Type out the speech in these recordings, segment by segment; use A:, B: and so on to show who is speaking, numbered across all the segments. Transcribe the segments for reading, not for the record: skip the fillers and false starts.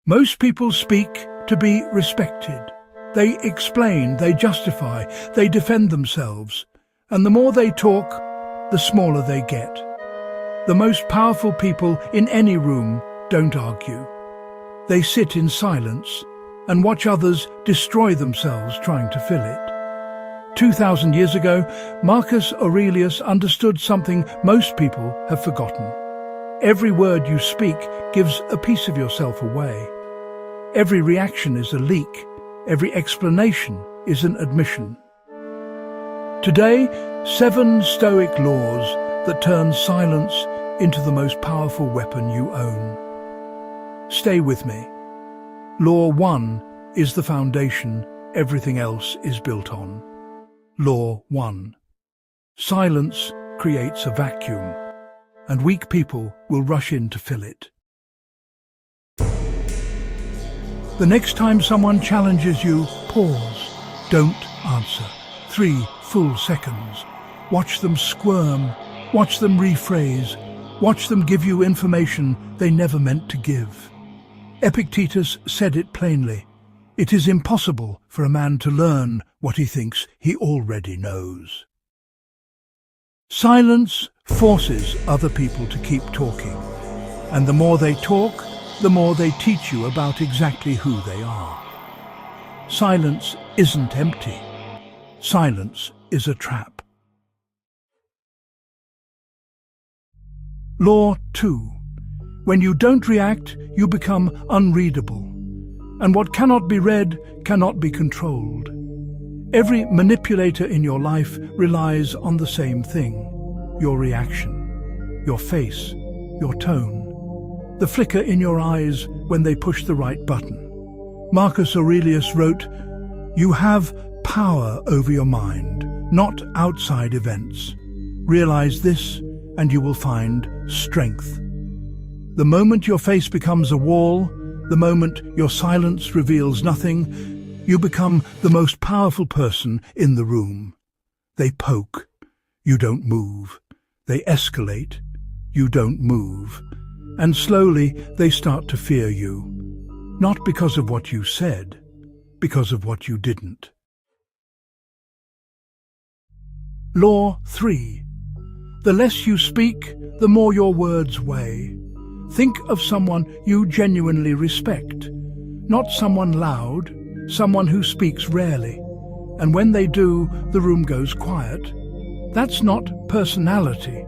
A: Most people speak to be respected. They explain, they justify, they defend themselves. And the more they talk, the smaller they get. The most powerful people in any room don't argue. They sit in silence and watch others destroy themselves trying to fill it. 2,000 years ago, Marcus Aurelius understood something most people have forgotten. Every word you speak gives a piece of yourself away. Every reaction is a leak. Every explanation is an admission. Today, 7 Stoic laws that turn silence into the most powerful weapon you own. Stay with me. Law 1 is the foundation everything else is built on. Law 1. Silence creates a vacuum, and weak people will rush in to fill it. The next time someone challenges you, pause. Don't answer. 3 full seconds. Watch them squirm. Watch them rephrase. Watch them give you information they never meant to give. Epictetus said it plainly. It is impossible for a man to learn what he thinks he already knows. Silence forces other people to keep talking, and the more they talk, the more they teach you about exactly who they are. Silence isn't empty. Silence is a trap. Law 2. When you don't react, you become unreadable. And what cannot be read cannot be controlled. Every manipulator in your life relies on the same thing: your reaction, your face, your tone, the flicker in your eyes when they push the right button. Marcus Aurelius wrote, "You have power over your mind, not outside events. Realize this, and you will find strength." The moment your face becomes a wall, the moment your silence reveals nothing, you become the most powerful person in the room. They poke, you don't move. They escalate, you don't move. And slowly they start to fear you, not because of what you said, because of what you didn't. Law 3. The less you speak, the more your words weigh. Think of someone you genuinely respect, not someone loud, someone who speaks rarely. And when they do, the room goes quiet. That's not personality,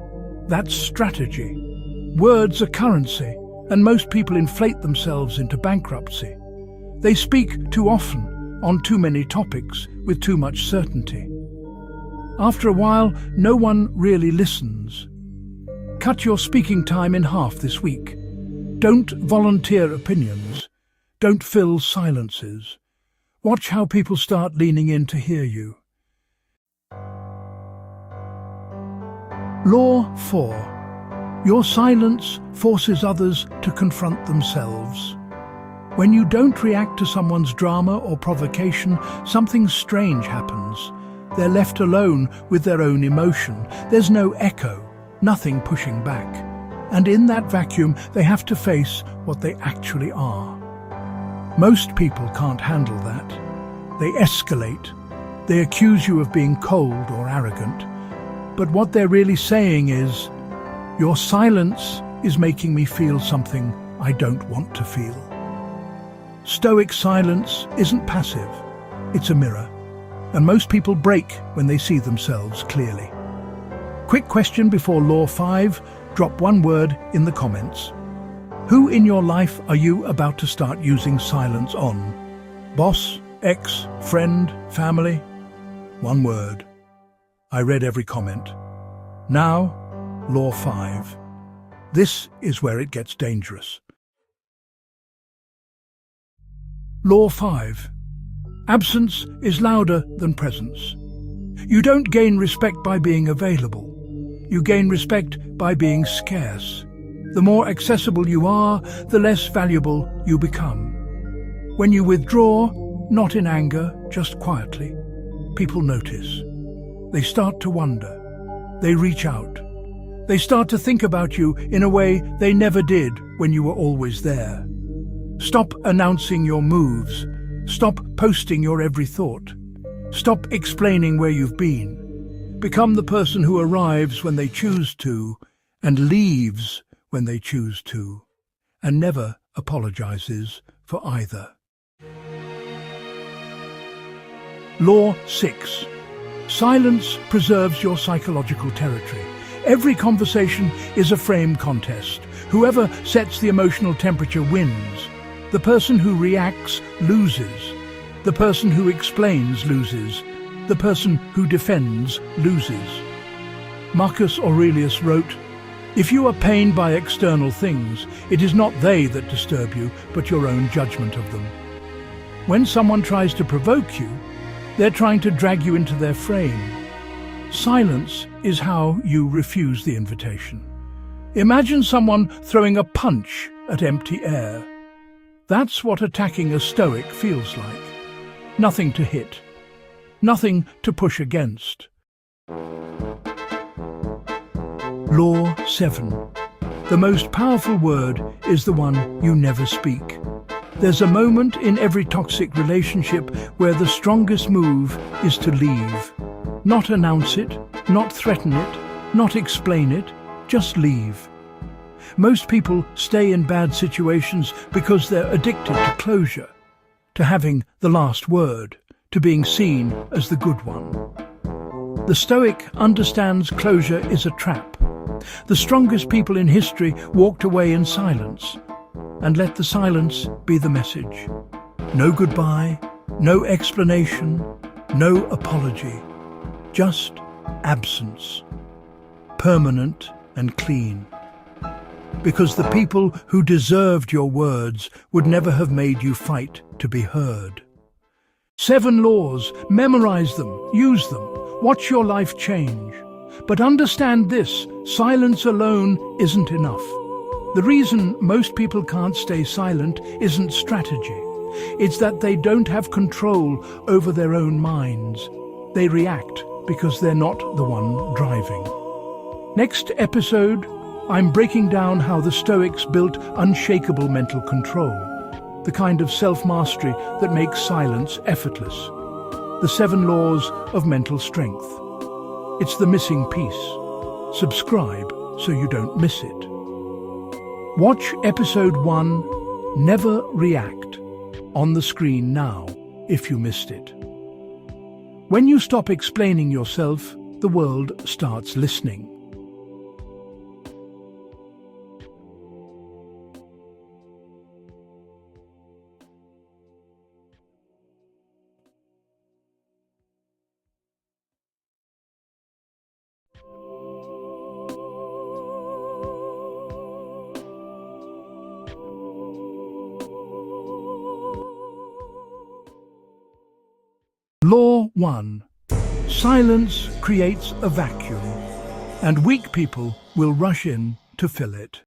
A: that's strategy. Words are currency, and most people inflate themselves into bankruptcy. They speak too often, on too many topics, with too much certainty. After a while, no one really listens. Cut your speaking time in half this week. Don't volunteer opinions. Don't fill silences. Watch how people start leaning in to hear you. Law 4. Your silence forces others to confront themselves. When you don't react to someone's drama or provocation, something strange happens. They're left alone with their own emotion. There's no echo, nothing pushing back. And in that vacuum, they have to face what they actually are. Most people can't handle that. They escalate. They accuse you of being cold or arrogant. But what they're really saying is, "Your silence is making me feel something I don't want to feel." Stoic silence isn't passive, it's a mirror. And most people break when they see themselves clearly. Quick question before Law 5, drop one word in the comments. Who in your life are you about to start using silence on? Boss, ex, friend, family? One word. I read every comment. Now, Law 5. This is where it gets dangerous. Law 5. Absence is louder than presence. You don't gain respect by being available. You gain respect by being scarce. The more accessible you are, the less valuable you become. When you withdraw, not in anger, just quietly, people notice. They start to wonder. They reach out. They start to think about you in a way they never did when you were always there. Stop announcing your moves. Stop posting your every thought. Stop explaining where you've been. Become the person who arrives when they choose to and leaves when they choose to, and never apologizes for either. Law 6. Silence preserves your psychological territory. Every conversation is a frame contest. Whoever sets the emotional temperature wins. The person who reacts loses. The person who explains loses. The person who defends loses. Marcus Aurelius wrote, "If you are pained by external things, it is not they that disturb you, but your own judgment of them." When someone tries to provoke you, they're trying to drag you into their frame. Silence is how you refuse the invitation. Imagine someone throwing a punch at empty air. That's what attacking a Stoic feels like. Nothing to hit. Nothing to push against. Law 7. The most powerful word is the one you never speak. There's a moment in every toxic relationship where the strongest move is to leave. Not announce it, not threaten it, not explain it, just leave. Most people stay in bad situations because they're addicted to closure, to having the last word, to being seen as the good one. The Stoic understands closure is a trap. The strongest people in history walked away in silence, and let the silence be the message. No goodbye, no explanation, no apology. Just absence. Permanent and clean. Because the people who deserved your words would never have made you fight to be heard. 7 laws, memorize them, use them, watch your life change. But understand this, silence alone isn't enough. The reason most people can't stay silent isn't strategy. It's that they don't have control over their own minds. They react because they're not the one driving. Next episode, I'm breaking down how the Stoics built unshakable mental control, the kind of self-mastery that makes silence effortless. The 7 laws of mental strength. It's the missing piece. Subscribe so you don't miss it. Watch episode 1, Never React, on the screen now if you missed it. When you stop explaining yourself, the world starts listening. Law 1. Silence creates a vacuum, and weak people will rush in to fill it.